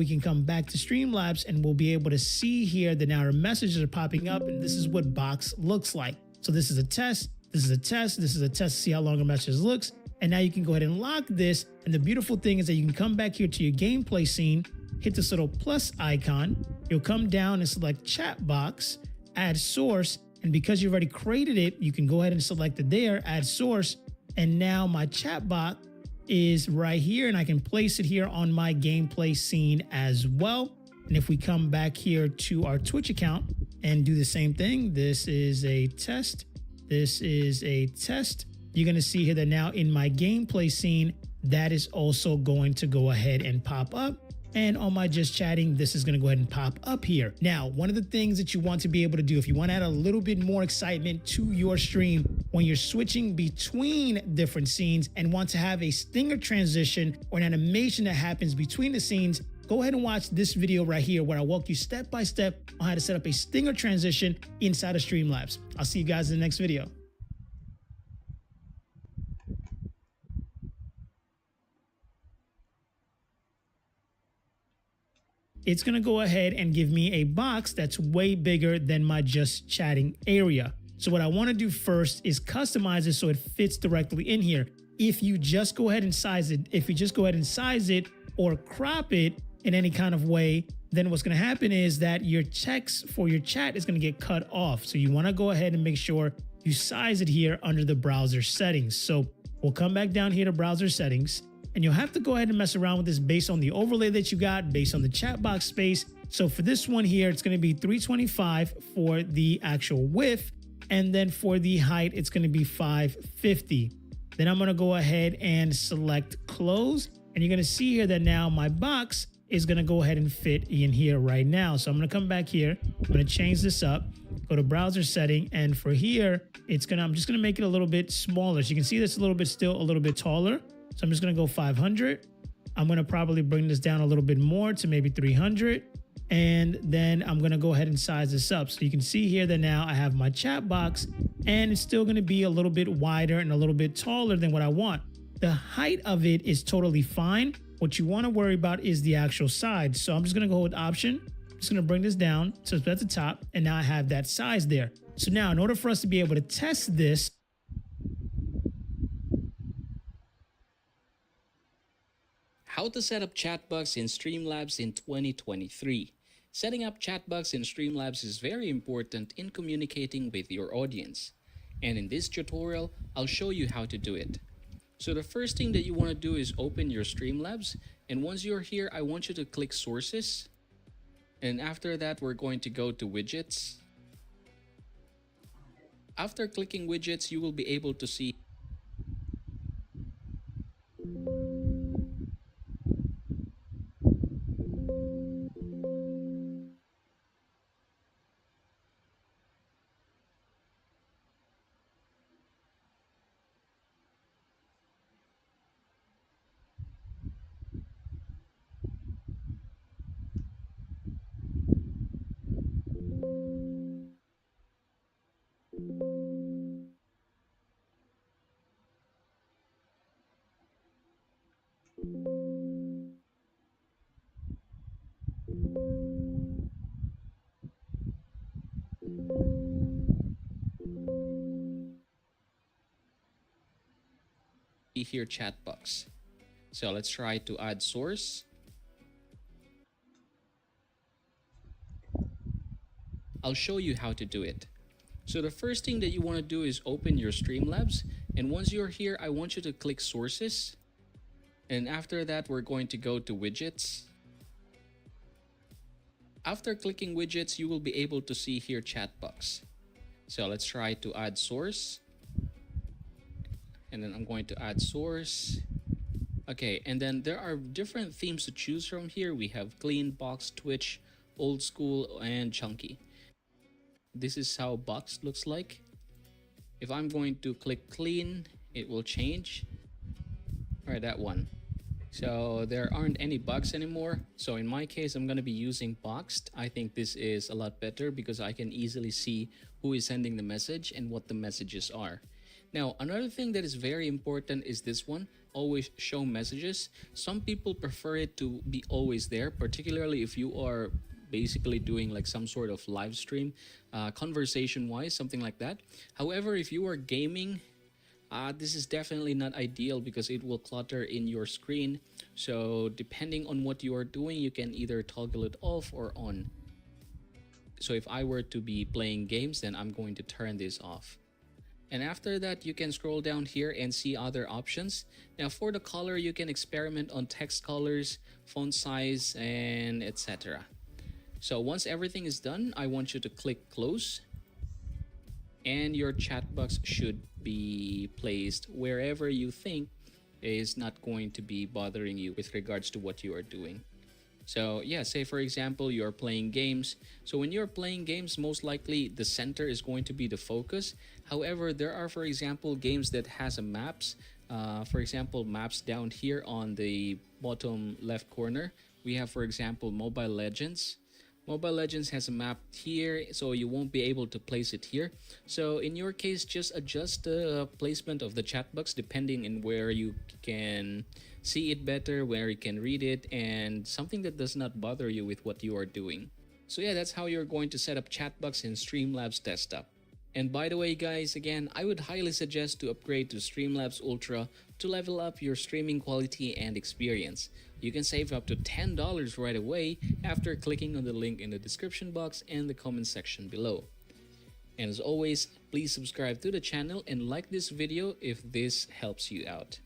we can come back to Streamlabs and we'll be able to see here that now our messages are popping up, and this is what Box looks like. So this is a test, this is a test, this is a test to see how long a message looks. And now you can go ahead and lock this. And the beautiful thing is that you can come back here to your gameplay scene, hit this little plus icon. You'll come down and select chat box, add source. And because you've already created it, you can go ahead and select it there, add source. And now my chat box is right here, and I can place it here on my gameplay scene as well. And if we come back here to our Twitch account and do the same thing, this is a test. This is a test. You're going to see here that now in my gameplay scene, that is also going to go ahead and pop up. And on my just chatting, this is going to go ahead and pop up here. Now, one of the things that you want to be able to do, if you want to add a little bit more excitement to your stream when you're switching between different scenes and want to have a stinger transition or an animation that happens between the scenes, go ahead and watch this video right here where I walk you step by step on how to set up a stinger transition inside of Streamlabs. I'll see you guys in the next video. It's going to go ahead and give me a box that's way bigger than my just chatting area. So what I want to do first is customize it so it fits directly in here. If you just go ahead and size it, or crop it in any kind of way, then what's going to happen is that your text for your chat is going to get cut off. So you want to go ahead and make sure you size it here under the browser settings. So we'll come back down here to browser settings. And you'll have to go ahead and mess around with this based on the overlay that you got, based on the chat box space. So for this one here, it's going to be 325 for the actual width. And then for the height, it's going to be 550. Then I'm going to go ahead and select close. And you're going to see here that now my box is going to go ahead and fit in here right now. So I'm going to come back here. I'm going to change this up, go to browser setting. And for here, I'm just going to make it a little bit smaller. So you can see this still a little bit taller. So I'm just going to go 500. I'm going to probably bring this down a little bit more to maybe 300. And then I'm going to go ahead and size this up. So you can see here that now I have my chat box, and it's still going to be a little bit wider and a little bit taller than what I want. The height of it is totally fine. What you want to worry about is the actual size. So I'm just going to go with option. I'm just going to bring this down so it's at the top. And now I have that size there. So now in order for us to be able to test this, how to set up Chatbox in Streamlabs in 2023. Setting up Chatbox in Streamlabs is very important in communicating with your audience. And in this tutorial, I'll show you how to do it. So the first thing that you want to do is open your Streamlabs. And once you're here, I want you to click Sources. And after that, we're going to go to Widgets. After clicking Widgets, you will be able to see here chat box. So let's try to add source. I'll show you how to do it. So the first thing that you want to do is open your Streamlabs, and once you're here, I want you to click Sources. And after that, we're going to go to Widgets. After clicking Widgets, you will be able to see here chat box. So let's try to add source. And then I'm going to add source. Okay, and then there are different themes to choose from here. We have clean, box, Twitch, old school, and chunky. This is how box looks like. If I'm going to click clean, it will change. All right, that one. So there aren't any bugs anymore. So in my case, I'm going to be using boxed. I think this is a lot better because I can easily see who is sending the message and what the messages are. Now, another thing that is very important is this one, always show messages. Some people prefer it to be always there, particularly if you are basically doing like some sort of live stream, conversation wise, something like that. However, if you are gaming, this is definitely not ideal because it will clutter in your screen. So depending on what you are doing, you can either toggle it off or on. So if I were to be playing games, then I'm going to turn this off. And after that, you can scroll down here and see other options. Now for the color, you can experiment on text colors, font size, and etc. So once everything is done, I want you to click close, and your chat box should be placed wherever you think is not going to be bothering you with regards to what you are doing. So yeah, say for example, you're playing games. So when you're playing games, most likely the center is going to be the focus. However, there are, for example, games that has a maps. For example, maps down here on the bottom left corner. We have, for example, Mobile Legends. Mobile Legends has a map here, so you won't be able to place it here. So in your case, just adjust the placement of the chat box depending on where you can see it better, where you can read it, and something that does not bother you with what you are doing. So yeah, that's how you're going to set up Chatbox in Streamlabs Desktop. And by the way guys, again, I would highly suggest to upgrade to Streamlabs Ultra to level up your streaming quality and experience. You can save up to $10 right away after clicking on the link in the description box and the comment section below. And as always, please subscribe to the channel and like this video if this helps you out.